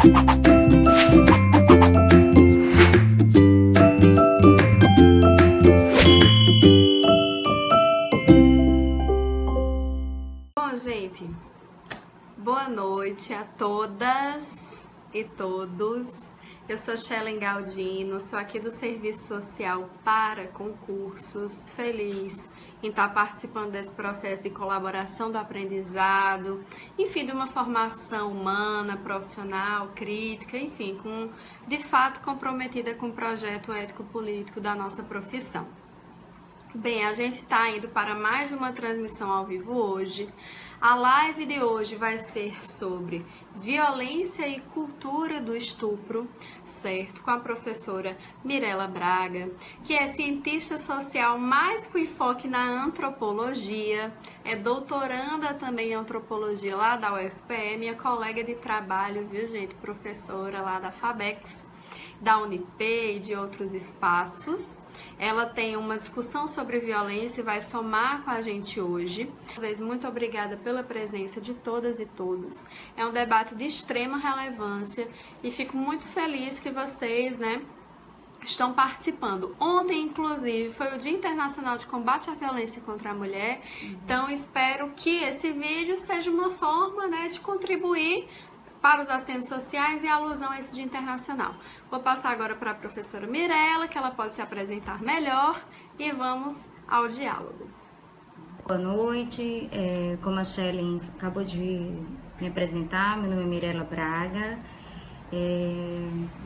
Bom, gente, boa noite a todas e todos. Eu sou Shellen Galdino, sou aqui do Serviço Social para Concursos, feliz em estar participando desse processo de colaboração do aprendizado, enfim, de uma formação humana, profissional, crítica, enfim, de fato comprometida com o projeto ético-político da nossa profissão. Bem, a gente está indo para mais uma transmissão ao vivo hoje. A live de hoje vai ser sobre violência e cultura do estupro, certo? Com a professora Mirela Braga, que é cientista social mais com enfoque na antropologia, é doutoranda também em antropologia lá da UFPE, minha colega de trabalho, viu gente? Professora lá da FABEX, da Unip e de outros espaços. Ela tem uma discussão sobre violência e vai somar com a gente hoje. Muito obrigada pela presença de todas e todos. É um debate de extrema relevância e fico muito feliz que vocês, estão participando. Ontem, inclusive, foi o Dia Internacional de Combate à Violência contra a Mulher. Então, espero que esse vídeo seja uma forma, de contribuir para os assistentes sociais em alusão a esse Dia Internacional. Vou passar agora para a professora Mirela, que ela pode se apresentar melhor, e vamos ao diálogo. Boa noite, como a Shellen acabou de me apresentar, meu nome é Mirela Braga.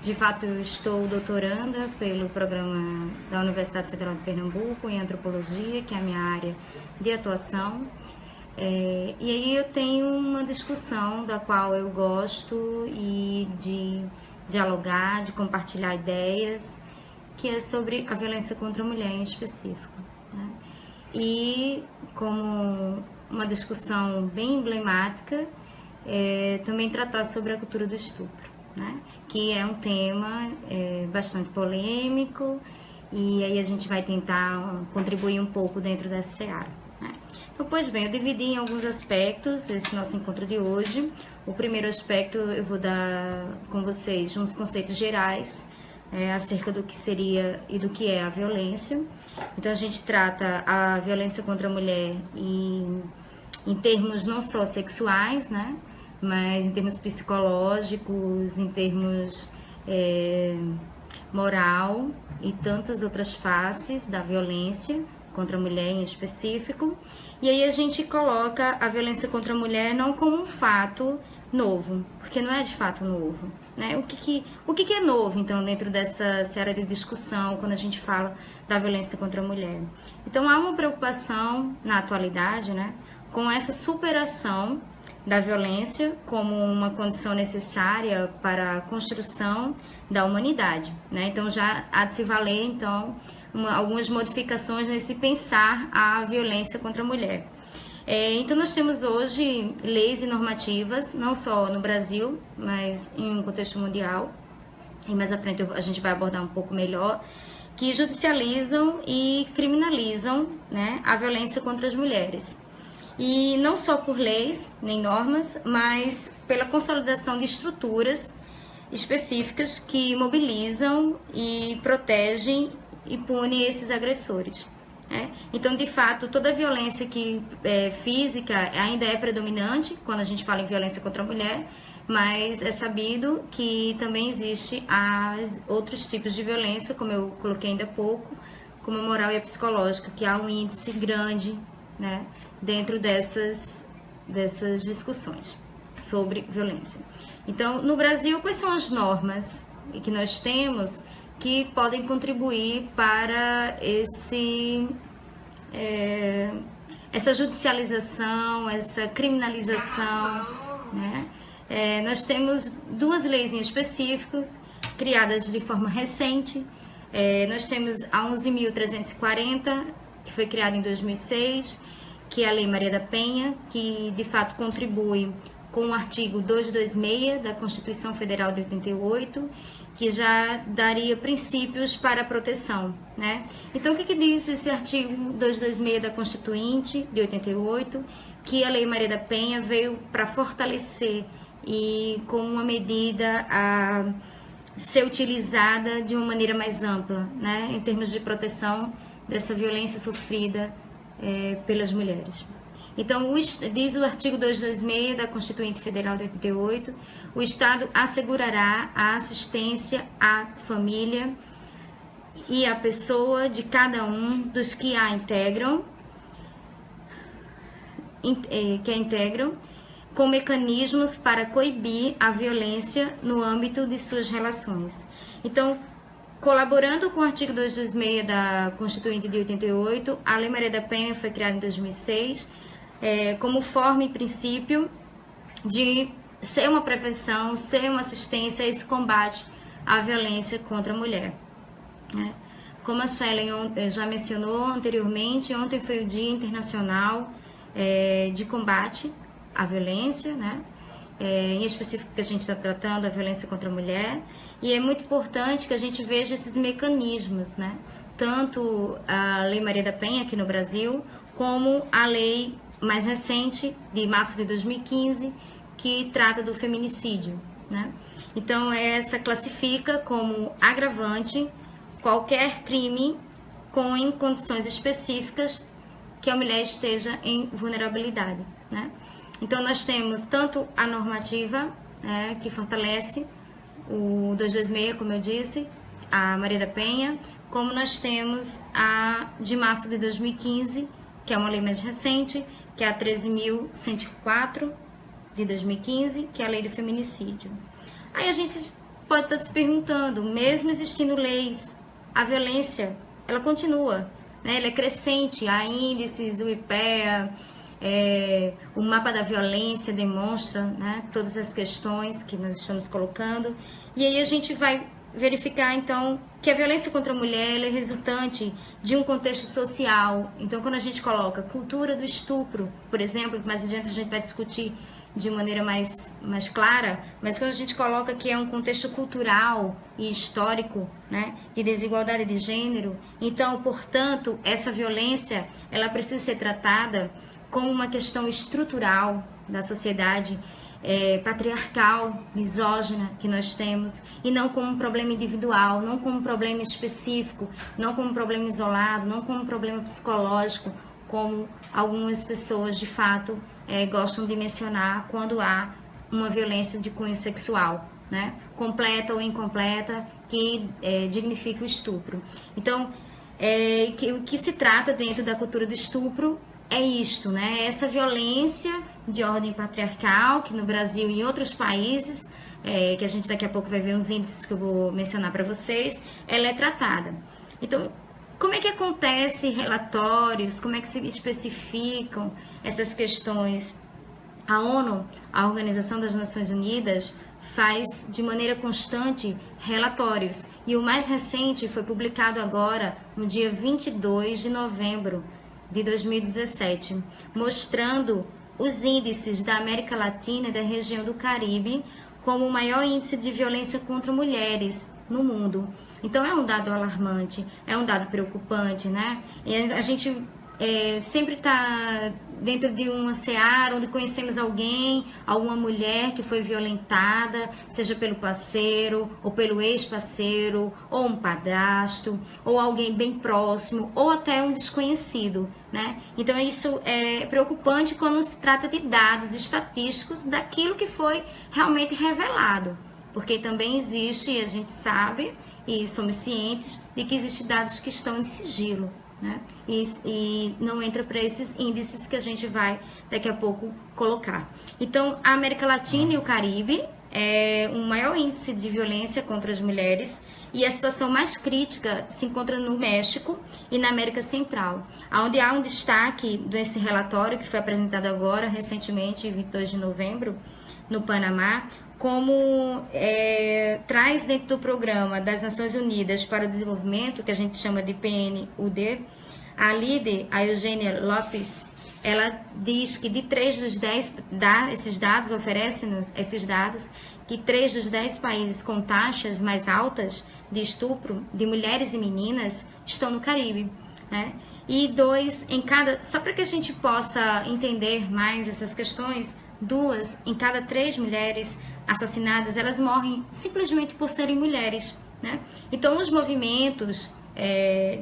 De fato, eu estou doutoranda pelo programa da Universidade Federal de Pernambuco em Antropologia, que é a minha área de atuação. E aí eu tenho uma discussão da qual eu gosto e de dialogar, de compartilhar ideias, que é sobre a violência contra a mulher em específico, E como uma discussão bem emblemática, também tratar sobre a cultura do estupro, que é um tema bastante polêmico, e aí a gente vai tentar contribuir um pouco dentro dessa seara. Então, pois bem, eu dividi em alguns aspectos esse nosso encontro de hoje. O primeiro aspecto eu vou dar com vocês uns conceitos gerais acerca do que seria e do que é a violência. Então, a gente trata a violência contra a mulher em termos não só sexuais, mas em termos psicológicos, em termos moral e tantas outras faces da violência contra a mulher em específico. E aí a gente coloca a violência contra a mulher não como um fato novo, porque não é de fato novo, O que é novo, então, dentro dessa seara de discussão, quando a gente fala da violência contra a mulher? Então, há uma preocupação na atualidade, com essa superação da violência como uma condição necessária para a construção da humanidade, Então, já há de se valer, então, algumas modificações nesse pensar a violência contra a mulher. Então, nós temos hoje leis e normativas, não só no Brasil, mas em um contexto mundial, e mais à frente a gente vai abordar um pouco melhor, que judicializam e criminalizam a violência contra as mulheres. E não só por leis, nem normas, mas pela consolidação de estruturas específicas que mobilizam e protegem e punem esses agressores. Então, de fato, toda a violência física ainda é predominante quando a gente fala em violência contra a mulher, mas é sabido que também existe outros tipos de violência, como eu coloquei ainda há pouco, como a moral e a psicológica, que há um índice grande dentro dessas discussões sobre violência. Então, no Brasil, quais são as normas que nós temos que podem contribuir para essa judicialização, essa criminalização, Nós temos duas leis em específico, criadas de forma recente. Nós temos a 11.340, que foi criada em 2006, que é a Lei Maria da Penha, que de fato contribui com o artigo 226 da Constituição Federal de 88, que já daria princípios para a proteção, Então, o que diz esse artigo 226 da Constituinte de 88? Que a Lei Maria da Penha veio para fortalecer e como uma medida a ser utilizada de uma maneira mais ampla, né, em termos de proteção dessa violência sofrida pelas mulheres. Então, diz o artigo 226 da Constituinte Federal de 88, o Estado assegurará a assistência à família e à pessoa de cada um dos que a integram, com mecanismos para coibir a violência no âmbito de suas relações. Então, colaborando com o artigo 226 da Constituinte de 88, a Lei Maria da Penha foi criada em 2006, como forma e princípio de ser uma prevenção, ser uma assistência a esse combate à violência contra a mulher. Como a Shelley já mencionou anteriormente, ontem foi o Dia Internacional de Combate à Violência, né? Em específico que a gente está tratando a violência contra a mulher, e é muito importante que a gente veja esses mecanismos, né? Tanto a Lei Maria da Penha aqui no Brasil, como a lei mais recente, de março de 2015, que trata do feminicídio, né? Então, essa classifica como agravante qualquer crime em condições específicas que a mulher esteja em vulnerabilidade, né? Então, nós temos tanto a normativa, que fortalece o 226, como eu disse, a Maria da Penha, como nós temos a de março de 2015, que é uma lei mais recente, que é a 13.104 de 2015, que é a lei do feminicídio. Aí a gente pode estar se perguntando, mesmo existindo leis, a violência, ela continua, né? Ela é crescente, há índices, o IPEA, o mapa da violência demonstra, né, todas as questões que nós estamos colocando, e aí a gente vai verificar então que a violência contra a mulher ela é resultante de um contexto social. Então, quando a gente coloca cultura do estupro, por exemplo, mais adiante a gente vai discutir de maneira mais clara, mas quando a gente coloca que é um contexto cultural e histórico, né, de desigualdade de gênero, então, portanto, essa violência ela precisa ser tratada como uma questão estrutural da sociedade patriarcal, misógina que nós temos, e não como um problema individual, não como um problema específico, não como um problema isolado, não como um problema psicológico, como algumas pessoas de fato gostam de mencionar quando há uma violência de cunho sexual, né? Completa ou incompleta, que dignifica o estupro. Então, o que se trata dentro da cultura do estupro é isto, né? Essa violência de ordem patriarcal, que no Brasil e em outros países, que a gente daqui a pouco vai ver uns índices que eu vou mencionar para vocês, ela é tratada. Então, como é que acontece relatórios, como é que se especificam essas questões? A ONU, a Organização das Nações Unidas, faz de maneira constante relatórios, e o mais recente foi publicado agora no dia 22 de novembro de 2017, mostrando os índices da América Latina e da região do Caribe como o maior índice de violência contra mulheres no mundo. Então, é um dado alarmante, é um dado preocupante, né? E a gente sempre está dentro de uma seara onde conhecemos alguém, alguma mulher que foi violentada, seja pelo parceiro, ou pelo ex-parceiro, ou um padrasto, ou alguém bem próximo, ou até um desconhecido, né? Então, isso é preocupante quando se trata de dados estatísticos daquilo que foi realmente revelado, porque também existe, a gente sabe, e somos cientes de que existem dados que estão em sigilo, né? E não entra para esses índices que a gente vai daqui a pouco colocar. Então, a América Latina e o Caribe é um maior índice de violência contra as mulheres, e a situação mais crítica se encontra no México e na América Central, onde há um destaque desse relatório que foi apresentado agora, recentemente, 22 de novembro, no Panamá, como traz dentro do Programa das Nações Unidas para o Desenvolvimento, que a gente chama de PNUD, a líder, a Eugênia Lopes, ela diz que de 3 dos 10, esses dados, oferece-nos esses dados, que 3 dos 10 países com taxas mais altas de estupro de mulheres e meninas estão no Caribe, né? E 2 em cada... Só para que a gente possa entender mais essas questões, 2 em cada 3 mulheres assassinadas, elas morrem simplesmente por serem mulheres, né? Então, os movimentos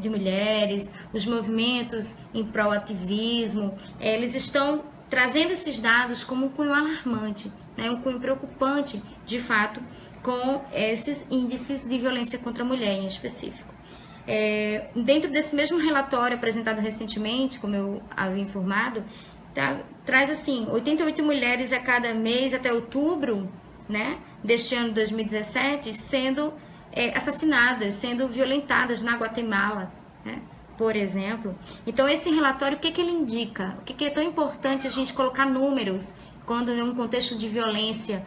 de mulheres, os movimentos em pró-ativismo, eles estão trazendo esses dados como um cunho alarmante, né? Um cunho preocupante, de fato, com esses índices de violência contra a mulher em específico. Dentro desse mesmo relatório apresentado recentemente, como eu havia informado, traz assim, 88 mulheres a cada mês até outubro, né, deste ano 2017, sendo assassinadas, sendo violentadas na Guatemala, né, por exemplo. Então, esse relatório, o que ele indica? O que é tão importante a gente colocar números quando em um contexto de violência?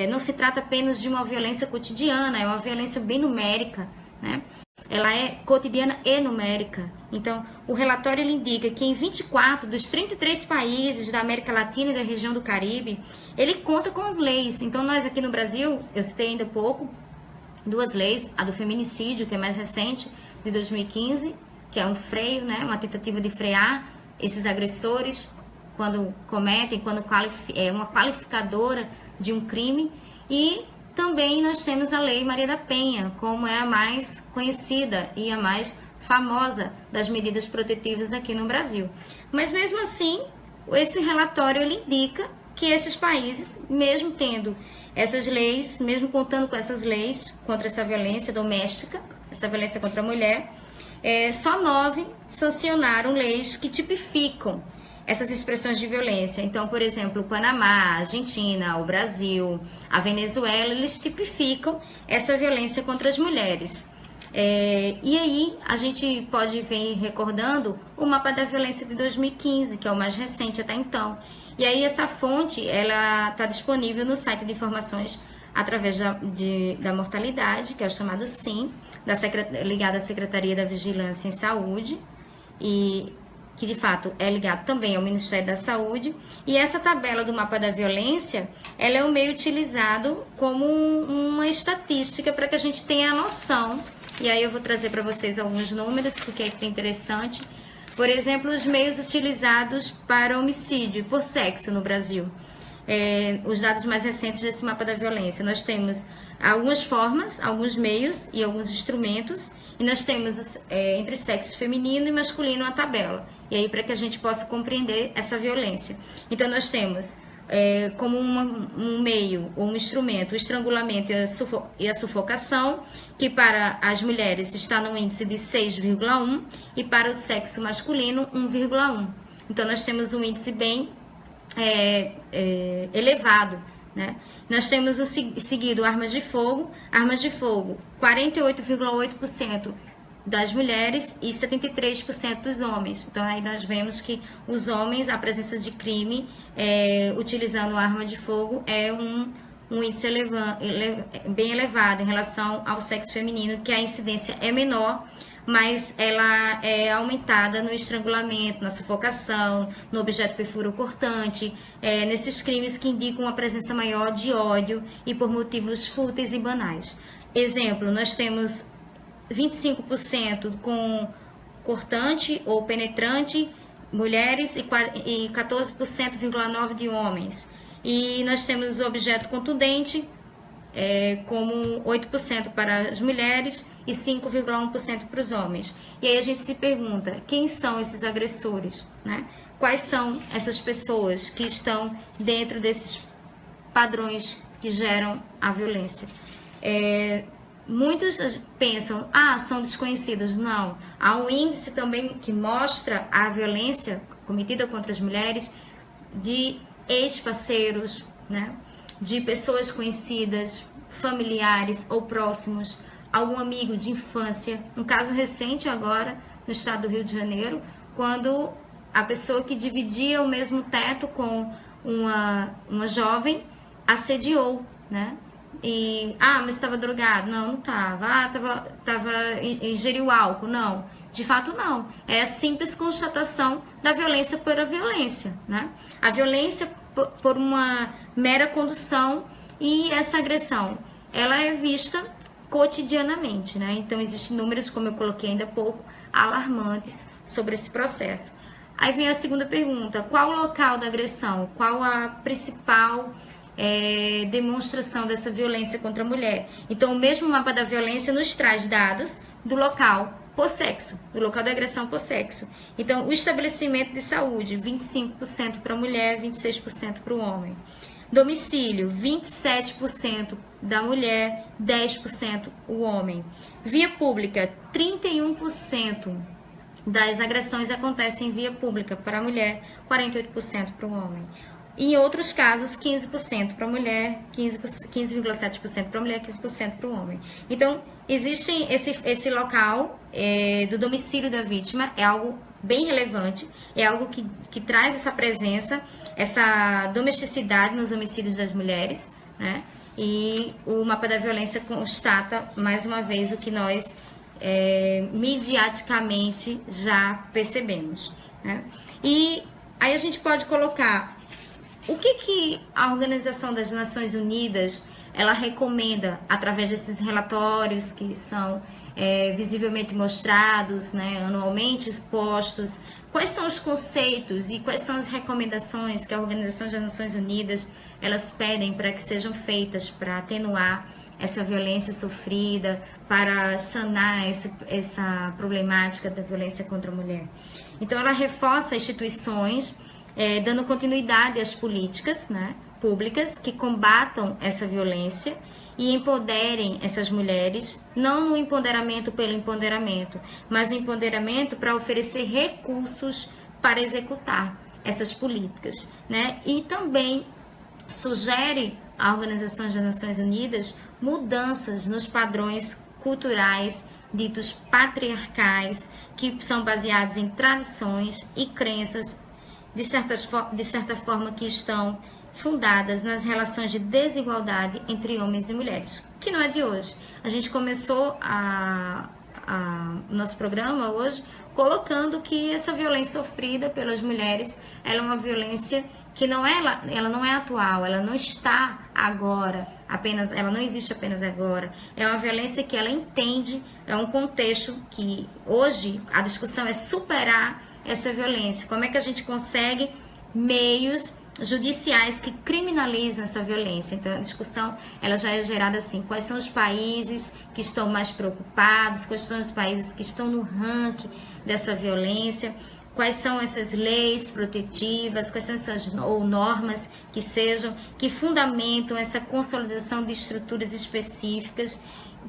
Não se trata apenas de uma violência cotidiana, é uma violência bem numérica, né? Ela é cotidiana e numérica. Então, o relatório ele indica que em 24 dos 33 países da América Latina e da região do Caribe, ele conta com as leis. Então, nós aqui no Brasil, eu citei ainda há pouco, 2 leis, a do feminicídio, que é mais recente, de 2015, que é um freio, né, uma tentativa de frear esses agressores quando cometem, quando é uma qualificadora de um crime, e também nós temos a Lei Maria da Penha, como é a mais conhecida e a mais famosa das medidas protetivas aqui no Brasil. Mas mesmo assim, esse relatório ele indica que esses países, mesmo tendo essas leis, mesmo contando com essas leis contra essa violência doméstica, essa violência contra a mulher, só 9 sancionaram leis que tipificam essas expressões de violência. Então, por exemplo, o Panamá, a Argentina, o Brasil, a Venezuela, eles tipificam essa violência contra as mulheres. E aí, a gente pode vir recordando o mapa da violência de 2015, que é o mais recente até então. E aí, essa fonte, ela está disponível no site de informações através da mortalidade, que é o chamado SIM, ligado à Secretaria da Vigilância em Saúde, e que de fato é ligado também ao Ministério da Saúde. E essa tabela do mapa da violência, ela é um meio utilizado como uma estatística para que a gente tenha a noção. E aí eu vou trazer para vocês alguns números, porque é interessante. Por exemplo, os meios utilizados para homicídio por sexo no Brasil. Os dados mais recentes desse mapa da violência. Nós temos algumas formas, alguns meios e alguns instrumentos. E nós temos entre sexo feminino e masculino uma tabela. E aí, para que a gente possa compreender essa violência. Então, nós temos como um meio ou um instrumento o estrangulamento e a sufocação, que para as mulheres está no índice de 6,1 e para o sexo masculino 1,1. Então, nós temos um índice bem elevado, né? Nós temos seguido armas de fogo, 48,8% das mulheres e 73% dos homens. Então, aí nós vemos que os homens, a presença de crime utilizando arma de fogo é um índice bem elevado em relação ao sexo feminino, que a incidência é menor, mas ela é aumentada no estrangulamento, na sufocação, no objeto perfuro-cortante, nesses crimes que indicam uma presença maior de ódio e por motivos fúteis e banais. Exemplo, nós temos 25% com cortante ou penetrante, mulheres, e 14,9% de homens. E nós temos o objeto contundente, como 8% para as mulheres e 5,1% para os homens. E aí a gente se pergunta, quem são esses agressores, né? Quais são essas pessoas que estão dentro desses padrões que geram a violência? Muitos pensam, são desconhecidos. Não, há um índice também que mostra a violência cometida contra as mulheres de ex-parceiros, né? De pessoas conhecidas, familiares ou próximos, algum amigo de infância. Um caso recente agora, no estado do Rio de Janeiro, quando a pessoa que dividia o mesmo teto com uma jovem assediou, né? Mas estava drogado? Não, não estava. Ingeriu álcool? Não. De fato, não. É a simples constatação da violência pela violência, né? A violência por uma mera condução, e essa agressão, ela é vista cotidianamente, né? Então, existem números, como eu coloquei ainda há pouco, alarmantes sobre esse processo. Aí vem a segunda pergunta: qual o local da agressão? Qual a principal demonstração dessa violência contra a mulher? Então, o mesmo mapa da violência nos traz dados do local por sexo, do local da agressão por sexo. Então, o estabelecimento de saúde, 25% para a mulher, 26% para o homem. Domicílio, 27% da mulher, 10% o homem. Via pública, 31% das agressões acontecem em via pública para a mulher, 48% para o homem. Em outros casos, 15% para a mulher, 15,7% para a mulher, 15% para o homem. Então, existe esse local do domicílio da vítima, é algo bem relevante, é algo que traz essa presença, essa domesticidade nos homicídios das mulheres, né? E o mapa da violência constata, mais uma vez, o que nós midiaticamente já percebemos, né? E aí a gente pode colocar o que a Organização das Nações Unidas ela recomenda através desses relatórios que são visivelmente mostrados, né, anualmente postos. Quais são os conceitos e quais são as recomendações que a Organização das Nações Unidas elas pedem para que sejam feitas para atenuar essa violência sofrida, para sanar essa problemática da violência contra a mulher? Então, ela reforça instituições, dando continuidade às políticas, né, públicas que combatam essa violência e empoderem essas mulheres, não no empoderamento pelo empoderamento, mas no empoderamento para oferecer recursos para executar essas políticas, né? E também sugere a Organização das Nações Unidas mudanças nos padrões culturais ditos patriarcais, que são baseados em tradições e crenças de certa forma que estão fundadas nas relações de desigualdade entre homens e mulheres, que não é de hoje. A gente começou o nosso programa hoje colocando que essa violência sofrida pelas mulheres ela é uma violência que ela não é atual, ela não está agora, ela não existe apenas agora. É uma violência que ela entende, é um contexto que hoje a discussão é superar essa violência. Como é que a gente consegue meios judiciais que criminalizam essa violência? Então, a discussão ela já é gerada assim: quais são os países que estão mais preocupados, quais são os países que estão no ranking dessa violência, quais são essas leis protetivas, quais são essas normas que fundamentam essa consolidação de estruturas específicas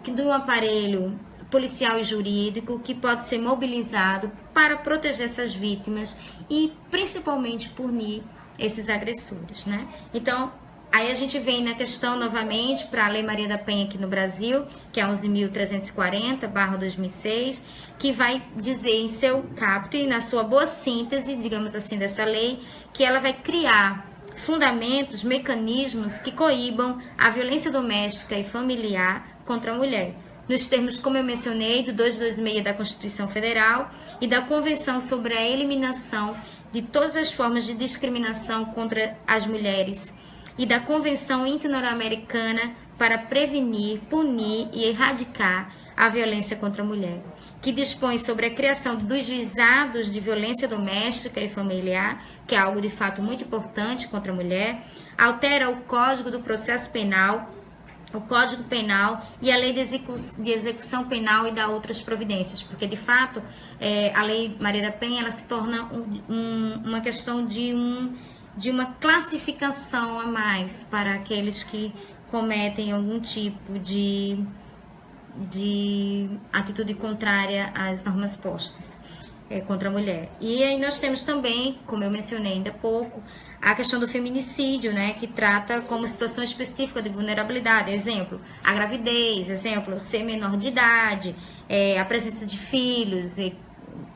do aparelho policial e jurídico que pode ser mobilizado para proteger essas vítimas e principalmente punir esses agressores, né? Então, aí a gente vem na questão novamente para a Lei Maria da Penha aqui no Brasil, que é 11.340/2006, que vai dizer em seu caput, na sua boa síntese, digamos assim, dessa lei, que ela vai criar fundamentos, mecanismos que coíbam a violência doméstica e familiar contra a mulher, nos termos, como eu mencionei, do 226 da Constituição Federal e da Convenção sobre a Eliminação de todas as formas de discriminação contra as mulheres e da Convenção Interamericana para prevenir, punir e erradicar a violência contra a mulher, que dispõe sobre a criação dos juizados de violência doméstica e familiar, que é algo de fato muito importante contra a mulher, altera o Código do Processo Penal, o Código Penal e a Lei de Execução Penal e dá outras providências, porque de fato a Lei Maria da Penha ela se torna uma questão de uma classificação a mais para aqueles que cometem algum tipo de atitude contrária às normas postas contra a mulher. E aí nós temos também, como eu mencionei ainda há pouco, a questão do feminicídio, né, que trata como situação específica de vulnerabilidade. Exemplo, a gravidez, exemplo, ser menor de idade, a presença de filhos, e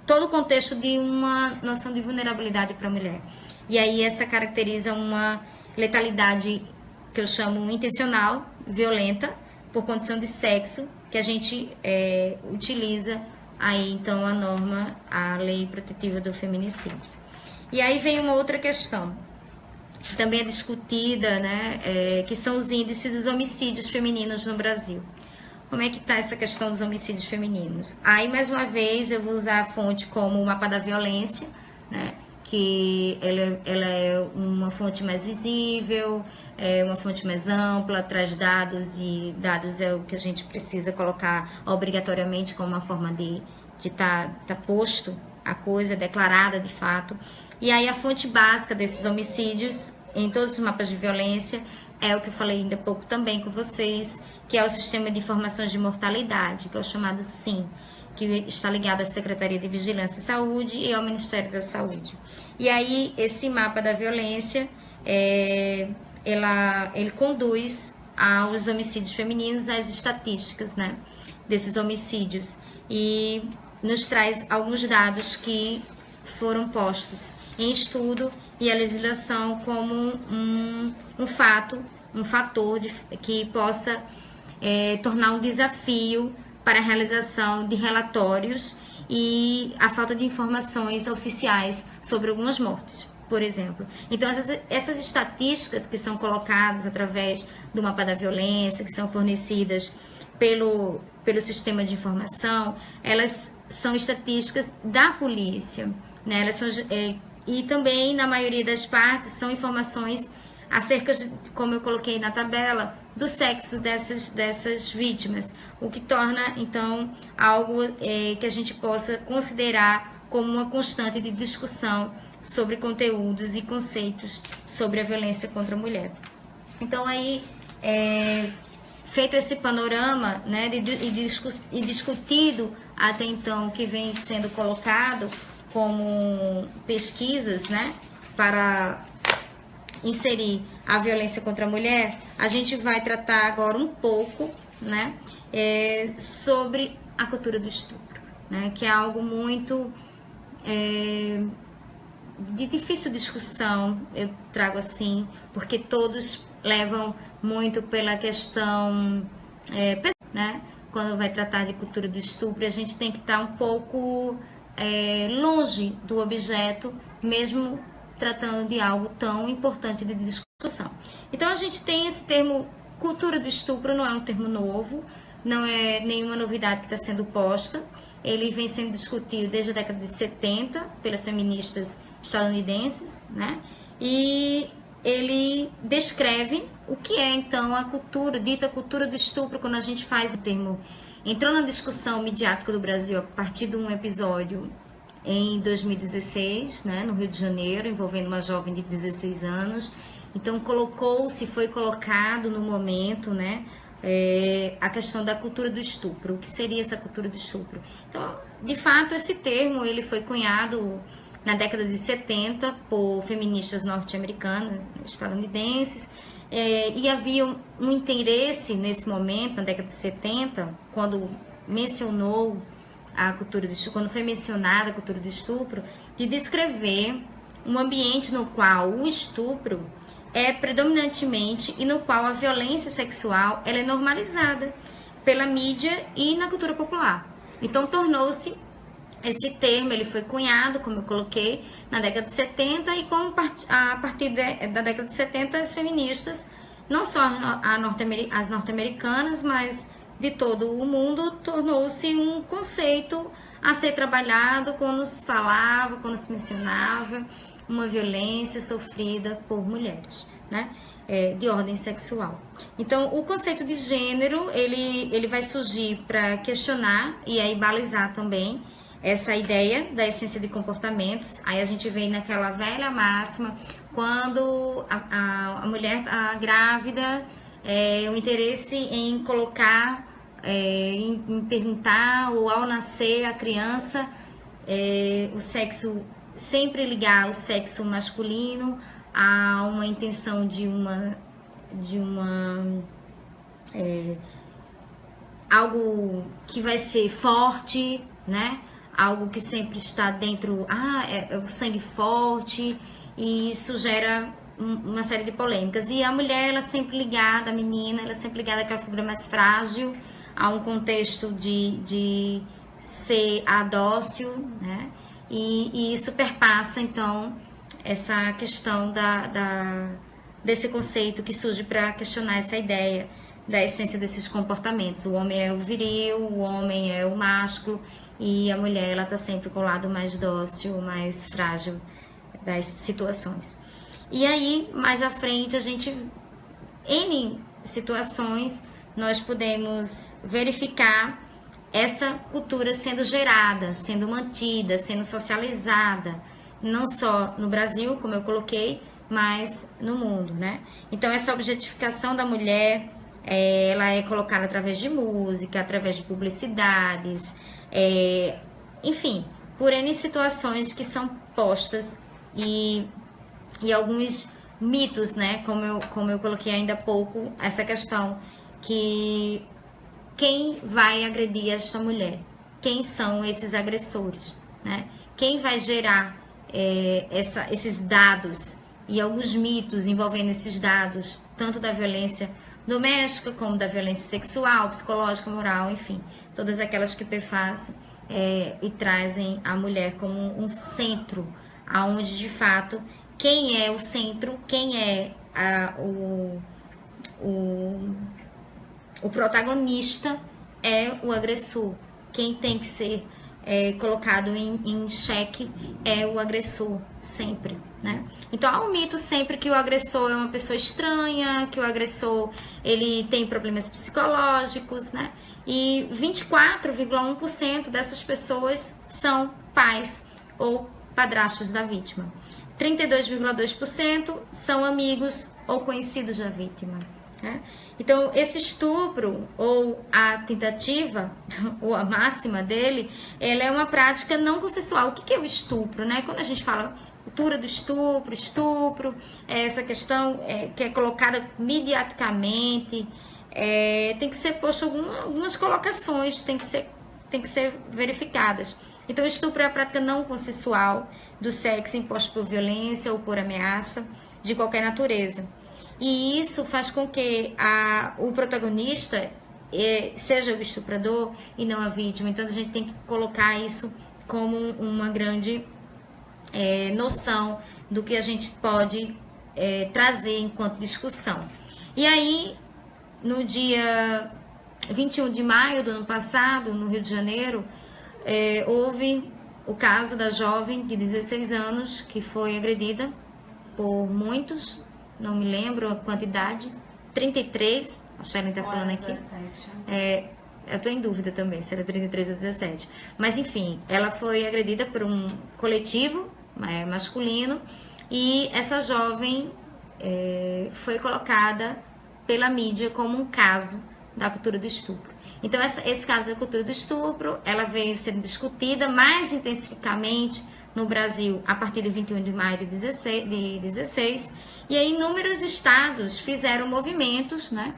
todo o contexto de uma noção de vulnerabilidade para a mulher. E aí essa caracteriza uma letalidade que eu chamo intencional, violenta, por condição de sexo, que a gente utiliza aí então a lei protetiva do feminicídio. E aí vem uma outra questão, que também é discutida, né, que são os índices dos homicídios femininos no Brasil. Como é que está essa questão dos homicídios femininos? Aí, mais uma vez, eu vou usar a fonte como o Mapa da Violência, né, que ela é uma fonte mais visível, é uma fonte mais ampla, traz dados, e dados é o que a gente precisa colocar obrigatoriamente como uma forma de tá posto a coisa, declarada de fato. E aí a fonte básica desses homicídios, em todos os mapas de violência, é o que eu falei ainda há pouco também com vocês, que é o Sistema de Informações de Mortalidade, que é o chamado SIM, que está ligado à Secretaria de Vigilância e Saúde e ao Ministério da Saúde. E aí, esse mapa da violência, ele conduz aos homicídios femininos, às estatísticas, né, desses homicídios, e nos traz alguns dados que foram postos em estudo e a legislação como um fator que possa tornar um desafio para a realização de relatórios e a falta de informações oficiais sobre algumas mortes, por exemplo. Então, essas estatísticas que são colocadas através do mapa da violência, que são fornecidas pelo sistema de informação, elas são estatísticas da polícia, né? Elas são, e também, na maioria das partes, são informações acerca de, como eu coloquei na tabela, do sexo dessas vítimas, o que torna, então, algo que a gente possa considerar como uma constante de discussão sobre conteúdos e conceitos sobre a violência contra a mulher. Então, aí, feito esse panorama, né, e discutido até então o que vem sendo colocado como pesquisas, né, para inserir a violência contra a mulher, a gente vai tratar agora um pouco, né, sobre a cultura do estupro, né, que é algo muito de difícil discussão, eu trago assim, porque todos levam muito pela questão, né, quando vai tratar de cultura do estupro, a gente tem que estar um pouco longe do objeto, mesmo tratando de algo tão importante de discussão. Então, a gente tem esse termo cultura do estupro, não é um termo novo, não é nenhuma novidade que está sendo posta. Ele vem sendo discutido desde a década de 70 pelas feministas estadunidenses, né? E ele descreve o que é, então, a cultura, dita cultura do estupro, quando a gente faz o termo. Entrou na discussão midiática do Brasil a partir de um episódio em 2016, né, no Rio de Janeiro, envolvendo uma jovem de 16 anos. Então, foi colocado no momento, né, a questão da cultura do estupro. O que seria essa cultura do estupro? Então, de fato, esse termo ele foi cunhado na década de 70 por feministas norte-americanas, estadunidenses, e havia um interesse nesse momento, na década de 70, quando mencionou a cultura do estupro, quando foi mencionada a cultura do estupro, de descrever um ambiente no qual o estupro é predominantemente e no qual a violência sexual ela é normalizada pela mídia e na cultura popular. Então, tornou-se esse termo, ele foi cunhado, como eu coloquei, na década de 70, e a partir da década de 70, as feministas, não só as norte-americanas, mas de todo o mundo, tornou-se um conceito a ser trabalhado quando se falava, quando se mencionava uma violência sofrida por mulheres, né, de ordem sexual. Então, o conceito de gênero, ele vai surgir para questionar e aí balizar também essa ideia da essência de comportamentos. Aí a gente vem naquela velha máxima, quando a mulher está grávida, o interesse em colocar, em perguntar, ou ao nascer a criança, o sexo, sempre ligar o sexo masculino a uma intenção de algo que vai ser forte, né? Algo que sempre está dentro, é o sangue forte, e isso gera uma série de polêmicas. E a mulher, ela sempre ligada, a menina, ela sempre ligada àquela figura mais frágil, a um contexto de ser a dócil, né? E isso perpassa, então, essa questão desse conceito que surge para questionar essa ideia da essência desses comportamentos. O homem é o viril, o homem é o másculo, e a mulher, ela está sempre com o lado mais dócil, mais frágil das situações. E aí, mais à frente, N situações, nós podemos verificar essa cultura sendo gerada, sendo mantida, sendo socializada, não só no Brasil, como eu coloquei, mas no mundo, né? Então, essa objetificação da mulher, ela é colocada através de música, através de publicidades, enfim, por N situações que são postas e alguns mitos, né? Como eu coloquei ainda há pouco, essa questão que quem vai agredir esta mulher? Quem são esses agressores, né? Quem vai gerar esses dados e alguns mitos envolvendo esses dados, tanto da violência doméstica como da violência sexual, psicológica, moral, enfim, todas aquelas que perfazem e trazem a mulher como um centro, aonde de fato quem é o centro, quem é o protagonista é o agressor. Quem tem que ser colocado em xeque é o agressor, sempre, né? Então há um mito sempre que o agressor é uma pessoa estranha, que o agressor ele tem problemas psicológicos, né? E 24,1% dessas pessoas são pais ou padrastos da vítima. 32,2% são amigos ou conhecidos da vítima, né? Então, esse estupro, ou a tentativa, ou a máxima dele, ela é uma prática não consensual. O que é o estupro, né? Quando a gente fala cultura do estupro, essa questão que é colocada mediaticamente, tem que ser posto algumas colocações, tem que ser verificadas. Então, o estupro é a prática não consensual do sexo imposto por violência ou por ameaça de qualquer natureza. E isso faz com que o protagonista seja o estuprador e não a vítima. Então, a gente tem que colocar isso como uma grande noção do que a gente pode trazer enquanto discussão. E aí, no dia 21 de maio do ano passado, no Rio de Janeiro, houve o caso da jovem de 16 anos que foi agredida por muitos, não me lembro a quantidade, 33, a Sharon está falando aqui. 17. Eu estou em dúvida também, se era 33 ou 17. Mas enfim, ela foi agredida por um coletivo masculino e essa jovem foi colocada pela mídia como um caso da cultura do estupro. Então, esse caso da cultura do estupro, ela veio sendo discutida mais intensificamente no Brasil a partir de 21 de maio de 16. E aí, inúmeros estados fizeram movimentos, né?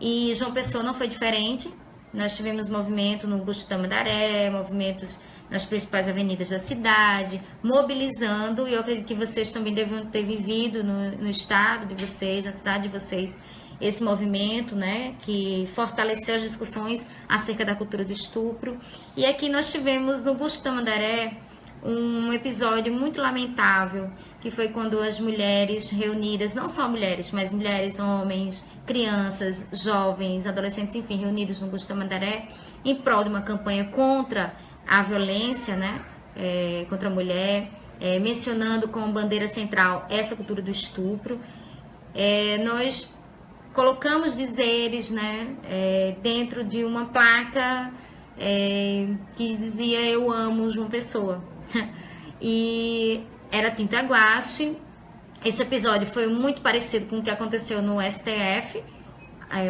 E João Pessoa não foi diferente. Nós tivemos movimento no Busto Tamandaré, movimentos nas principais avenidas da cidade, mobilizando. E eu acredito que vocês também devem ter vivido no estado de vocês, na cidade de vocês, esse movimento, né, que fortaleceu as discussões acerca da cultura do estupro. E aqui nós tivemos no Busto Tamandaré um episódio muito lamentável, que foi quando as mulheres reunidas, não só mulheres, mas mulheres, homens, crianças, jovens, adolescentes, enfim, reunidos no Busto Tamandaré, em prol de uma campanha contra a violência, né, contra a mulher, mencionando como bandeira central essa cultura do estupro. Nós colocamos dizeres, né, dentro de uma placa que dizia "Eu amo João Pessoa". E era tinta guache. Esse episódio foi muito parecido com o que aconteceu no STF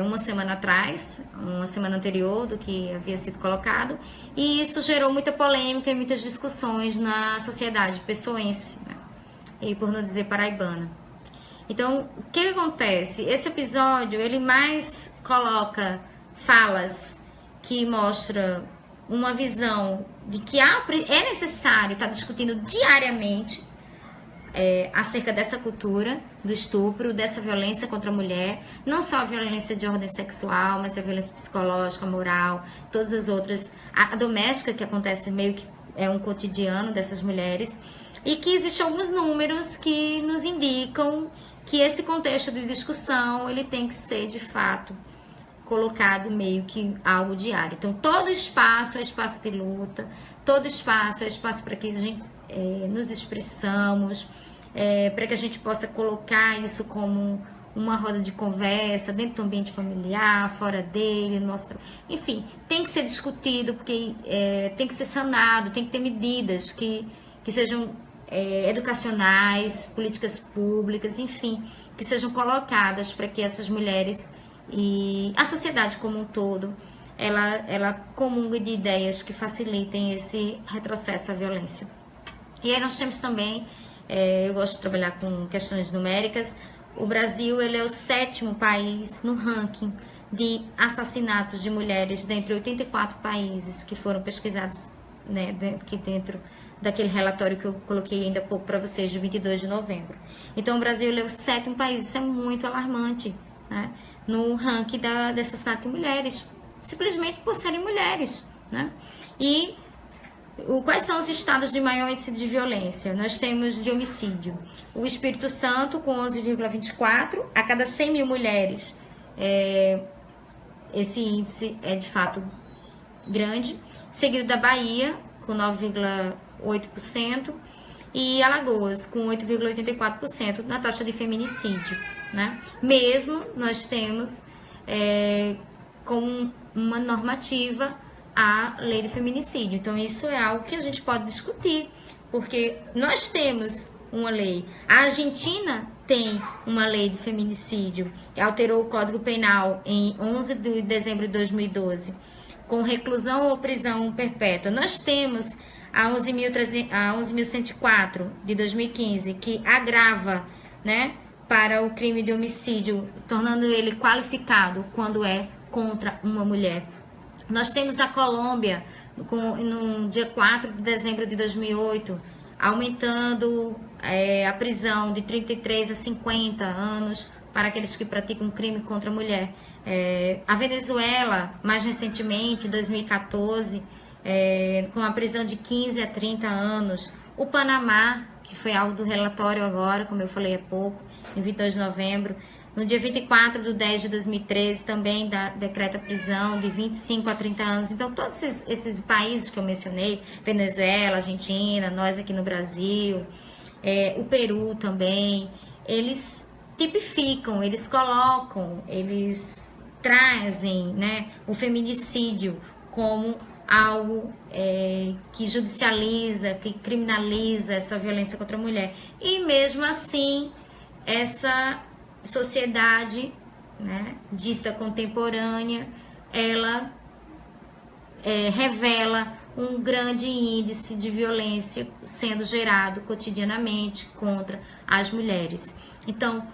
uma semana atrás, uma semana anterior do que havia sido colocado, e isso gerou muita polêmica e muitas discussões na sociedade pessoense, né, e por não dizer paraibana. Então, o que acontece? Esse episódio, ele mais coloca falas que mostram uma visão de que é necessário estar discutindo diariamente acerca dessa cultura do estupro, dessa violência contra a mulher, não só a violência de ordem sexual, mas a violência psicológica, moral, todas as outras, a doméstica, que acontece meio que é um cotidiano dessas mulheres, e que existem alguns números que nos indicam que esse contexto de discussão ele tem que ser de fato colocado meio que algo diário. Então, todo espaço é espaço de luta, todo espaço é espaço para que a gente nos expressamos, para que a gente possa colocar isso como uma roda de conversa dentro do ambiente familiar, fora dele, enfim, tem que ser discutido, porque tem que ser sanado, tem que ter medidas que sejam educacionais, políticas públicas, enfim, que sejam colocadas para que essas mulheres e a sociedade como um todo, ela comungue de ideias que facilitem esse retrocesso à violência. E aí nós temos também, eu gosto de trabalhar com questões numéricas, o Brasil ele é o 7º país no ranking de assassinatos de mulheres dentre 84 países que foram pesquisados, né, aqui dentro daquele relatório que eu coloquei ainda há pouco para vocês, de 22 de novembro. Então o Brasil ele é o 7º país, isso é muito alarmante, né, no ranking de assassinato de mulheres, simplesmente por serem mulheres, né? E quais são os estados de maior índice de violência? Nós temos de homicídio. O Espírito Santo, com 11,24. A cada 100 mil mulheres, esse índice é de fato grande. Seguido da Bahia, com 9,8%. E Alagoas, com 8,84% na taxa de feminicídio, né? Mesmo nós temos como uma normativa a lei de feminicídio. Então, isso é algo que a gente pode discutir, porque nós temos uma lei. A Argentina tem uma lei de feminicídio, que alterou o Código Penal em 11 de dezembro de 2012, com reclusão ou prisão perpétua. Nós temos a 11.104 de 2015, que agrava, né, para o crime de homicídio, tornando ele qualificado quando é contra uma mulher. Nós temos a Colômbia, no dia 4 de dezembro de 2008, aumentando a prisão de 33 a 50 anos para aqueles que praticam crime contra a mulher. A Venezuela, mais recentemente, em 2014, com a prisão de 15 a 30 anos. O Panamá, que foi alvo do relatório agora, como eu falei há pouco, em 22 de novembro. No dia 24 de 10 de 2013, também decreta prisão de 25 a 30 anos. Então, todos esses países que eu mencionei, Venezuela, Argentina, nós aqui no Brasil, o Peru também, eles tipificam, eles colocam, eles trazem, né, o feminicídio como algo que judicializa, que criminaliza essa violência contra a mulher. E mesmo assim, essa sociedade, né, dita contemporânea, ela revela um grande índice de violência sendo gerado cotidianamente contra as mulheres. Então,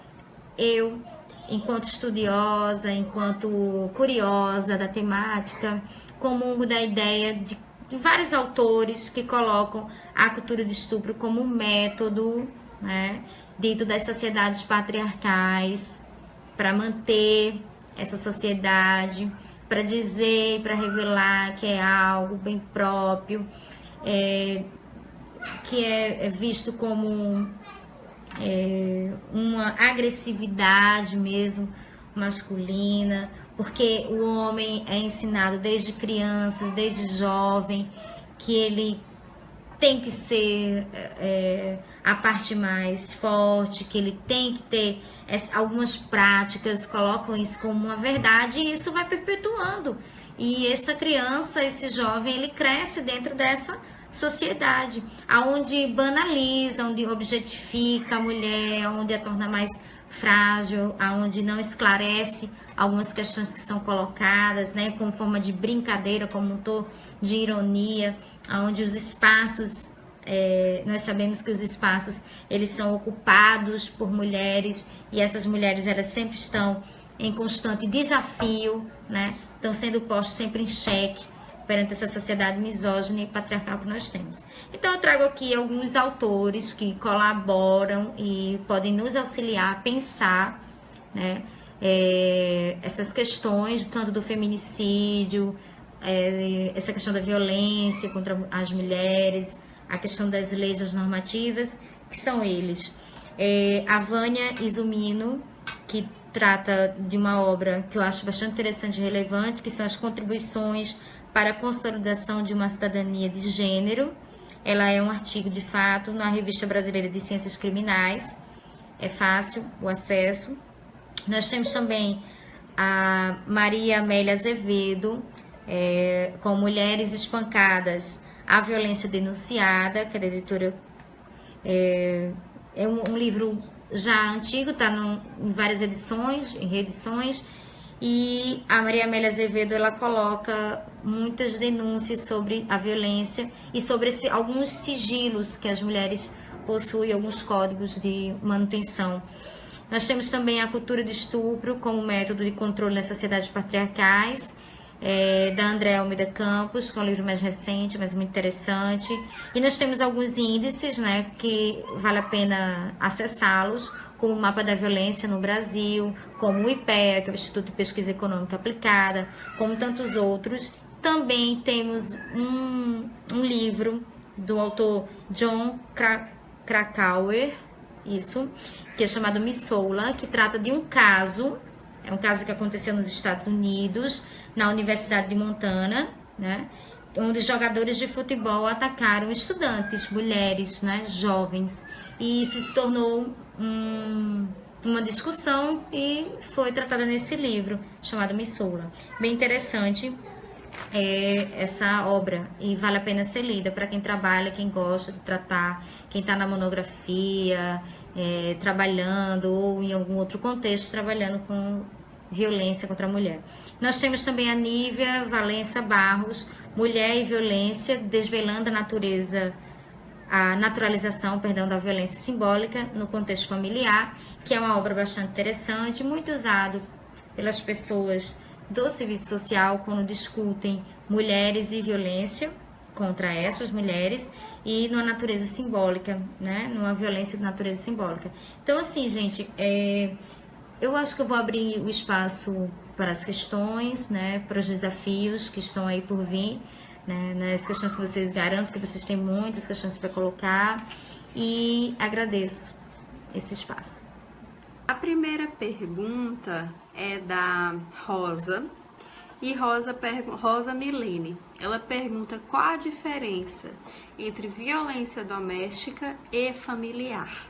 eu, enquanto estudiosa, enquanto curiosa da temática, comungo da ideia de vários autores que colocam a cultura de estupro como um método, né, dentro das sociedades patriarcais, para manter essa sociedade, para dizer, para revelar que é algo bem próprio, que é visto como uma agressividade mesmo masculina, porque o homem é ensinado desde crianças, desde jovem, que ele tem que ser a parte mais forte, que ele tem que ter algumas práticas, colocam isso como uma verdade, e isso vai perpetuando. E essa criança, esse jovem, ele cresce dentro dessa sociedade, onde banaliza, onde objetifica a mulher, onde a torna mais frágil, onde não esclarece algumas questões que são colocadas, né, como forma de brincadeira, como um tom de ironia, onde os espaços, nós sabemos que os espaços, eles são ocupados por mulheres, e essas mulheres, elas sempre estão em constante desafio, né, estão sendo postas sempre em xeque perante essa sociedade misógina e patriarcal que nós temos. Então, eu trago aqui alguns autores que colaboram e podem nos auxiliar a pensar, né, essas questões, tanto do feminicídio, essa questão da violência contra as mulheres, a questão das leis, das normativas, que são eles. A Vânia Izumino, que trata de uma obra que eu acho bastante interessante e relevante, que são as contribuições para a consolidação de uma cidadania de gênero. Ela é um artigo, de fato, na Revista Brasileira de Ciências Criminais. É fácil o acesso. Nós temos também a Maria Amélia Azevedo, com Mulheres Espancadas, a Violência Denunciada, que é da editora. É um livro já antigo, está em várias edições, em reedições, e a Maria Amélia Azevedo, ela coloca muitas denúncias sobre a violência e sobre alguns sigilos que as mulheres possuem, alguns códigos de manutenção. Nós temos também a cultura do estupro como método de controle nas sociedades patriarcais, da Andréa Almeida Campos, que é um livro mais recente, mas muito interessante. E nós temos alguns índices, né, que vale a pena acessá-los, como o Mapa da Violência no Brasil, como o IPEA, que é o Instituto de Pesquisa Econômica Aplicada, como tantos outros. Também temos um livro do autor John Krakauer, que é chamado Missoula, que trata de um caso, é um caso que aconteceu nos Estados Unidos, na Universidade de Montana, né, onde jogadores de futebol atacaram estudantes, mulheres, né, jovens, e isso se tornou uma discussão e foi tratada nesse livro chamado Missoula. Bem interessante essa obra e vale a pena ser lida para quem trabalha, quem gosta de tratar, quem está na monografia, trabalhando ou em algum outro contexto trabalhando com violência contra a mulher. Nós temos também a Nívia Valença Barros, Mulher e Violência, desvelando a naturalização da violência simbólica no contexto familiar, que é uma obra bastante interessante, muito usado pelas pessoas do serviço social quando discutem mulheres e violência contra essas mulheres e numa natureza simbólica, né? Numa violência de natureza simbólica. Então, assim, gente, eu acho que eu vou abrir o espaço para as questões, né, para os desafios que estão aí por vir, né, nas questões que vocês garanto que vocês têm muitas questões para colocar e agradeço esse espaço. A primeira pergunta é da Rosa, e Rosa Milene. Ela pergunta qual a diferença entre violência doméstica e familiar.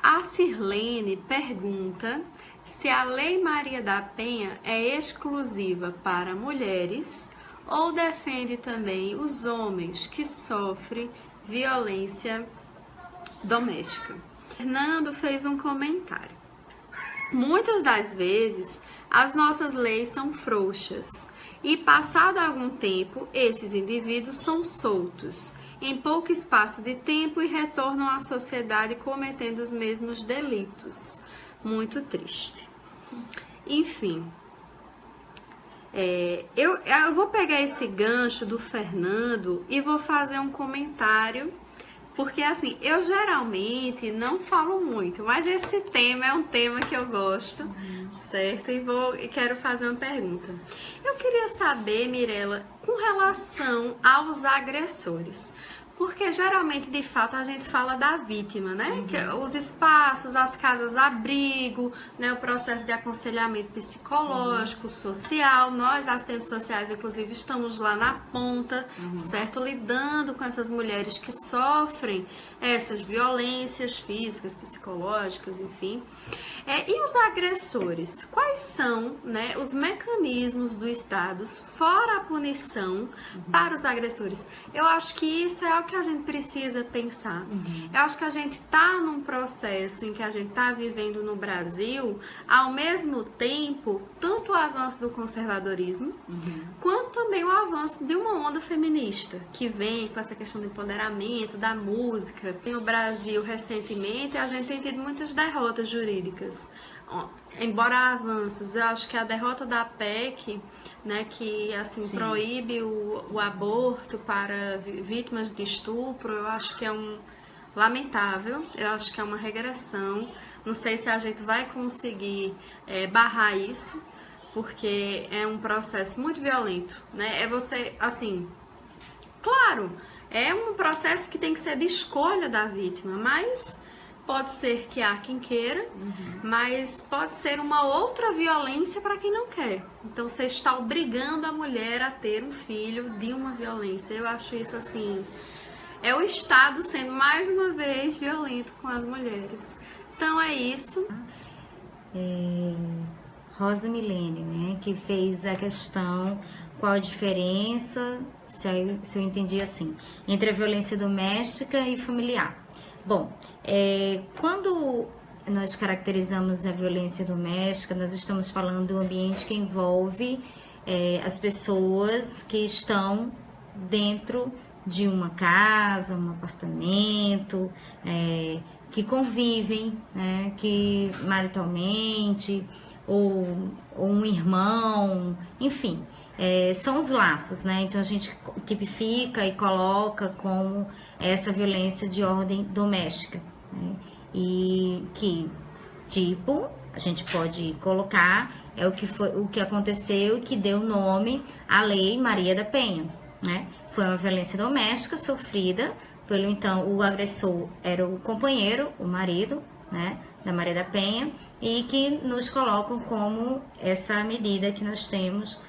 A Sirlene pergunta se a Lei Maria da Penha é exclusiva para mulheres ou defende também os homens que sofrem violência doméstica. Fernando fez um comentário. Muitas das vezes as nossas leis são frouxas e, passado algum tempo, esses indivíduos são soltos em pouco espaço de tempo e retornam à sociedade cometendo os mesmos delitos. Muito triste. Enfim, eu vou pegar esse gancho do Fernando e vou fazer um comentário, porque assim, eu geralmente não falo muito, mas esse tema é um tema que eu gosto, certo? E quero fazer uma pergunta. Eu queria saber, Mirella, com relação aos agressores. Porque geralmente, de fato, a gente fala da vítima, né? Que os espaços, as casas-abrigo, né? O processo de aconselhamento psicológico, social. Nós, assistentes sociais, inclusive, estamos lá na ponta, certo? Lidando com essas mulheres que sofrem essas violências físicas, psicológicas, enfim. E os agressores? Quais são, né, os mecanismos do Estado, fora a punição, para os agressores? Eu acho que isso é o que a gente precisa pensar. Eu acho que a gente está num processo em que a gente está vivendo no Brasil, ao mesmo tempo, tanto o avanço do conservadorismo, quanto também o avanço de uma onda feminista, que vem com essa questão do empoderamento, da música. No Brasil, recentemente, a gente tem tido muitas derrotas jurídicas. Embora há avanços, eu acho que a derrota da PEC, né, que assim proíbe o aborto para vítimas de estupro, eu acho que é lamentável, eu acho que é uma regressão. Não sei se a gente vai conseguir barrar isso, porque é um processo muito violento, né? É você, assim, claro, é um processo que tem que ser de escolha da vítima, mas Pode ser que há quem queira, mas pode ser uma outra violência para quem não quer. Então você está obrigando a mulher a ter um filho de uma violência. Eu acho isso assim, é o Estado sendo mais uma vez violento com as mulheres. Então é isso. Rosa Milene, né, que fez a questão, qual a diferença, se eu entendi assim, entre a violência doméstica e familiar. Bom, quando nós caracterizamos a violência doméstica, nós estamos falando do ambiente que envolve as pessoas que estão dentro de uma casa, um apartamento, que convivem, né, que maritalmente, ou um irmão, enfim, são os laços, né? Então a gente tipifica e coloca como essa violência de ordem doméstica, né? E que tipo a gente pode colocar o que aconteceu e que deu nome à Lei Maria da Penha, né? Foi uma violência doméstica sofrida pelo então o agressor era o companheiro, o marido, né, da Maria da Penha, e que nos colocam como essa medida que nós temos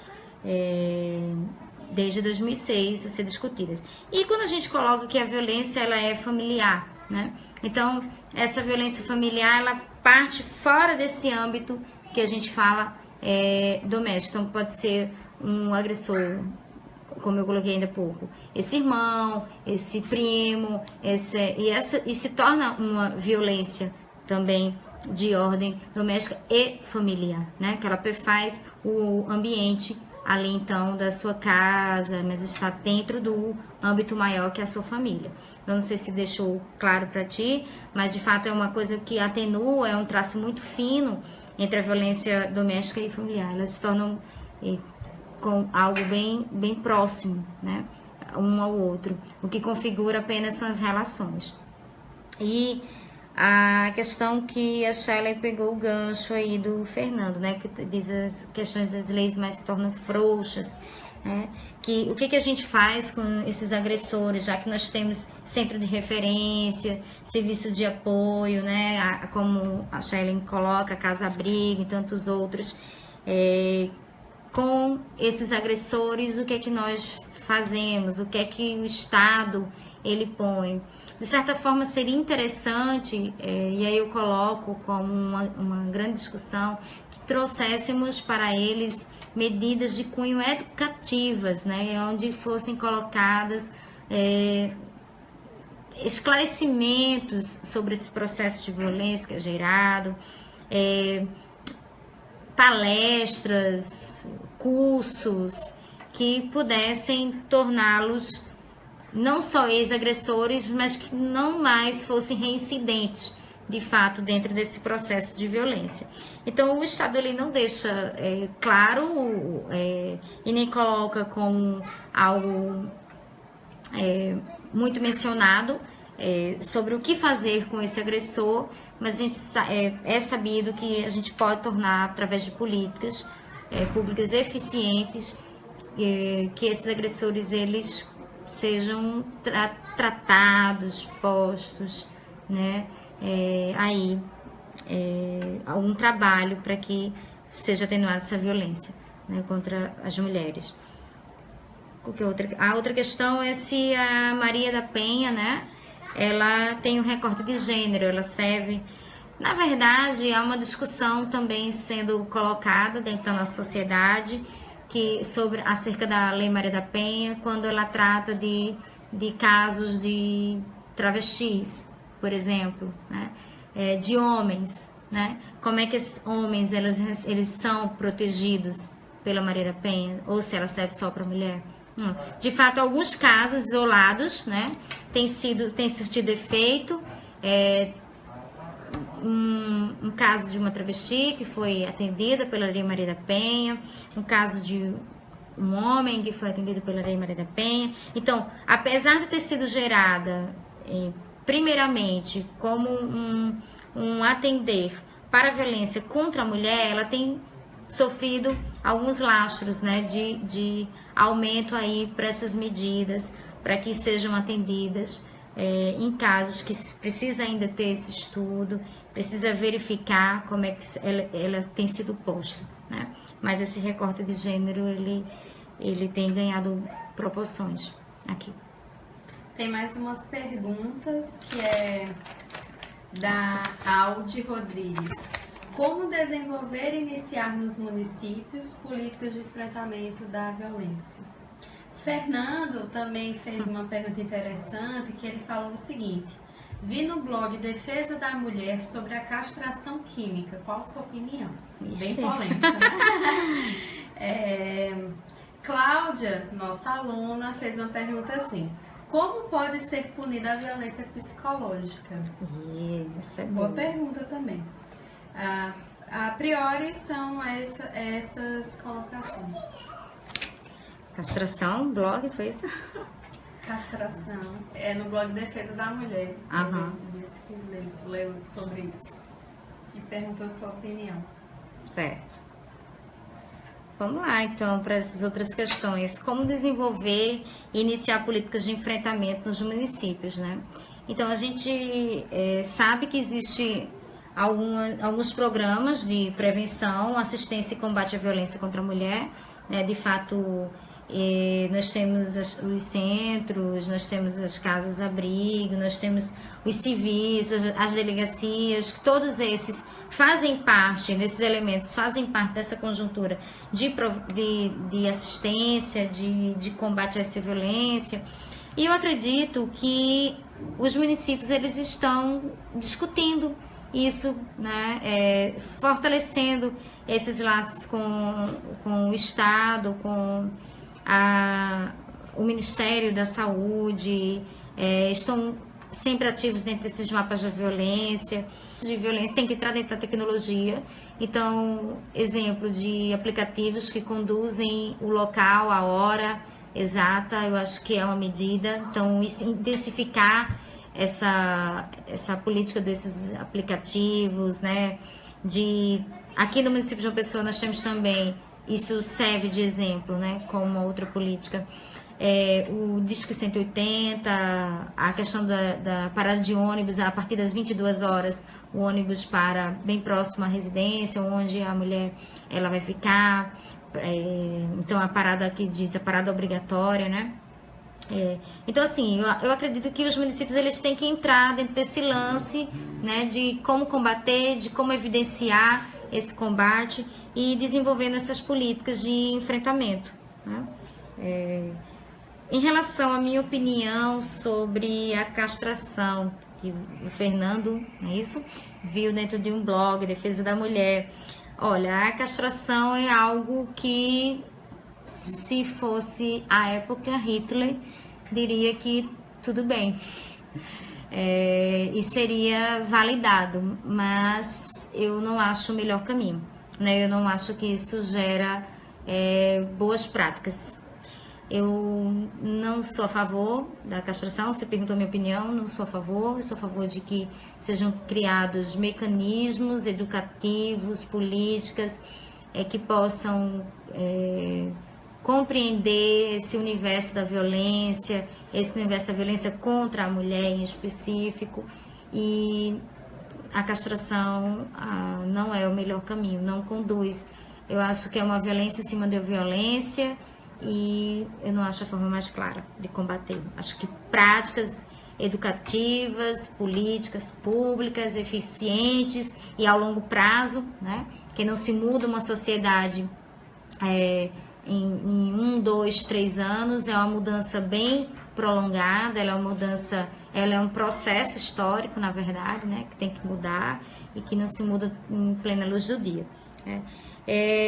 desde 2006 a ser discutidas. E quando a gente coloca que a violência ela é familiar, né? Então essa violência familiar ela parte fora desse âmbito que a gente fala doméstico. Então pode ser um agressor, como eu coloquei ainda há pouco, esse irmão, esse primo, e se torna uma violência também de ordem doméstica e familiar, né? Que ela perfaz o ambiente ali então da sua casa, mas está dentro do âmbito maior que é a sua família. Eu não sei se deixou claro para ti, mas de fato é uma coisa que atenua, é um traço muito fino entre a violência doméstica e familiar. Elas se tornam com algo bem próximo, né, um ao outro. O que configura apenas são as relações. E a questão que a Shelley pegou o gancho aí do Fernando, né, que diz as questões das leis mais se tornam frouxas, né, que o que a gente faz com esses agressores, já que nós temos centro de referência, serviço de apoio, né, como a Shelley coloca, casa-abrigo e tantos outros, com esses agressores, o que é que nós fazemos, o que é que o Estado ele põe. De certa forma seria interessante, e aí eu coloco como uma grande discussão, que trouxéssemos para eles medidas de cunho educativas, né, onde fossem colocadas esclarecimentos sobre esse processo de violência que é gerado, palestras, cursos que pudessem torná-los não só ex-agressores, mas que não mais fossem reincidentes, de fato, dentro desse processo de violência. Então, o Estado ele não deixa claro e nem coloca como algo muito mencionado sobre o que fazer com esse agressor, mas a gente é sabido que a gente pode tornar, através de políticas públicas eficientes, que esses agressores eles sejam tratados, postos, né, algum trabalho para que seja atenuada essa violência, né, contra as mulheres. A outra questão é se a Maria da Penha, né, ela tem um recorte de gênero, ela serve... Na verdade, há uma discussão também sendo colocada dentro da nossa sociedade acerca da Lei Maria da Penha, quando ela trata de casos de travestis, por exemplo, né? De homens, né? Como é que esses homens eles são protegidos pela Maria da Penha, ou se ela serve só para mulher? De fato, alguns casos isolados, né, tem surtido efeito. Um caso de uma travesti que foi atendida pela Lei Maria da Penha, um caso de um homem que foi atendido pela Lei Maria da Penha. Então, apesar de ter sido gerada primeiramente como um atender para a violência contra a mulher, ela tem sofrido alguns lastros, né, de aumento aí para essas medidas, para que sejam atendidas em casos que precisa ainda ter esse estudo, precisa verificar como é que ela tem sido posta, né? Mas esse recorte de gênero, ele tem ganhado proporções aqui. Tem mais umas perguntas que é da Aldi Rodrigues. Como desenvolver e iniciar nos municípios políticas de enfrentamento da violência? Fernando também fez uma pergunta interessante, que ele falou o seguinte: vi no blog Defesa da Mulher sobre a castração química. Qual a sua opinião? Ixi. Bem polêmica, né? Cláudia, nossa aluna, fez uma pergunta assim: como pode ser punida a violência psicológica? Isso é Boa pergunta também. A priori são essas colocações. Castração, blog, foi isso? Castração. É no blog Defesa da Mulher. Aham. Ele disse que leu sobre isso. E perguntou sua opinião. Certo. Vamos lá, então, para essas outras questões. Como desenvolver e iniciar políticas de enfrentamento nos municípios, né? Então, a gente sabe que existe alguns programas de prevenção, assistência e combate à violência contra a mulher, né? De fato, nós temos os centros, nós temos as casas-abrigo, nós temos os civis, as delegacias, todos esses fazem parte, desses elementos, fazem parte dessa conjuntura de assistência, de combate a essa violência. E eu acredito que os municípios, eles estão discutindo isso, né, fortalecendo esses laços com o Estado, com o Ministério da Saúde, estão sempre ativos dentro desses mapas de violência tem que entrar dentro da tecnologia. Então, exemplo de aplicativos que conduzem o local, a hora exata, eu acho que é uma medida. Então, intensificar essa política desses aplicativos, né? Aqui no município de João Pessoa nós temos também, isso serve de exemplo, né? Como uma outra política. O Disque 180, a questão da parada de ônibus, a partir das 22 horas, o ônibus para bem próximo à residência, onde a mulher ela vai ficar. Então, a parada que diz a parada obrigatória, né? Então, assim, eu acredito que os municípios eles têm que entrar dentro desse lance, né? De como combater, de como evidenciar esse combate e desenvolvendo essas políticas de enfrentamento, né? Em relação à minha opinião sobre a castração, que o Fernando, é isso? Viu dentro de um blog, Defesa da Mulher. Olha, a castração é algo que, se fosse a época Hitler, diria que tudo bem. E seria validado, mas eu não acho o melhor caminho, né? Eu não acho que isso gera boas práticas. Eu não sou a favor da castração, você perguntou a minha opinião, não sou a favor, eu sou a favor de que sejam criados mecanismos educativos, políticas, que possam compreender esse universo da violência, esse universo da violência contra a mulher em específico, e a castração não é o melhor caminho, não conduz. Eu acho que é uma violência em cima de violência, e eu não acho a forma mais clara de combater. Acho que práticas educativas, políticas públicas, eficientes e ao longo prazo, né? Que não se muda uma sociedade em 1, 2, 3 anos, é uma mudança bem prolongada, ela é um processo histórico, na verdade, né? Que tem que mudar e que não se muda em plena luz do dia, né?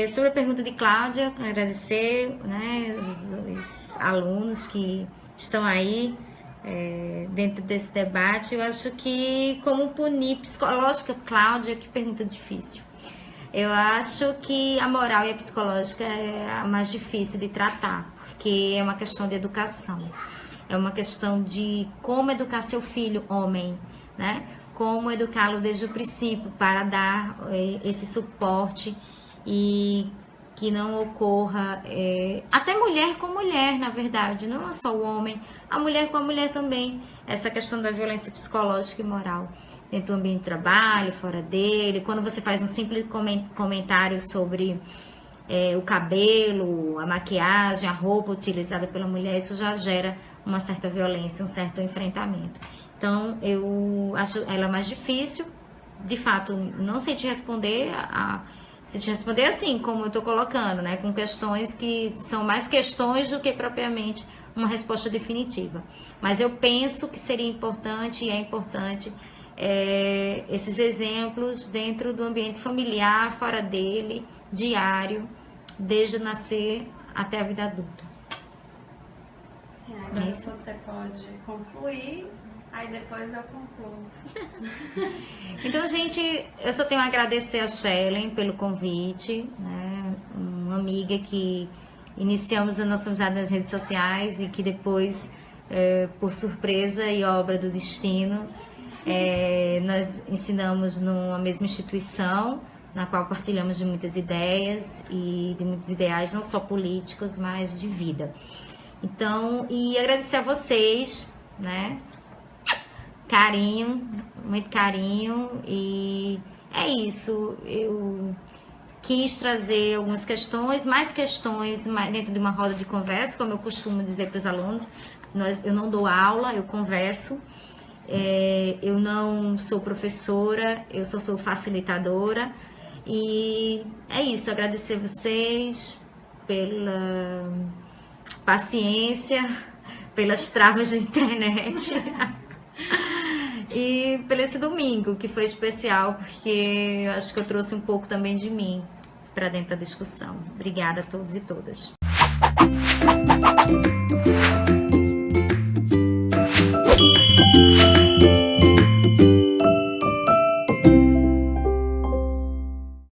Sobre a pergunta de Cláudia, agradecer, né, os alunos que estão aí dentro desse debate. Eu acho que como punir psicológica, Cláudia, que pergunta difícil. Eu acho que a moral e a psicológica é a mais difícil de tratar, porque é uma questão de educação, é uma questão de como educar seu filho, homem, né? Como educá-lo desde o princípio para dar esse suporte e que não ocorra, até mulher com mulher, na verdade, não é só o homem, a mulher com a mulher também, essa questão da violência psicológica e moral, dentro do ambiente de trabalho, fora dele, quando você faz um simples comentário sobre o cabelo, a maquiagem, a roupa utilizada pela mulher, isso já gera uma certa violência, um certo enfrentamento. Então, eu acho ela mais difícil, de fato, não sei te responder se te responder assim, como eu estou colocando, né? Com questões que são mais questões do que propriamente uma resposta definitiva. Mas eu penso que seria importante e é importante esses exemplos dentro do ambiente familiar, fora dele, diário, desde o nascer até a vida adulta. Agora você pode concluir. Aí depois eu concluo. Então, gente, eu só tenho a agradecer a Shellen pelo convite, né? Uma amiga que iniciamos a nossa amizade nas redes sociais e que depois, por surpresa e obra do destino, nós ensinamos numa mesma instituição, na qual partilhamos de muitas ideias e de muitos ideais, não só políticos, mas de vida. Então, e agradecer a vocês, né? Carinho, muito carinho, e é isso. Eu quis trazer algumas questões, mais questões dentro de uma roda de conversa, como eu costumo dizer para os alunos. Eu não dou aula, eu converso. Eu não sou professora, eu só sou facilitadora. E é isso, agradecer vocês pela paciência, pelas travas da internet. E por esse domingo, que foi especial, porque eu acho que eu trouxe um pouco também de mim para dentro da discussão. Obrigada a todos e todas.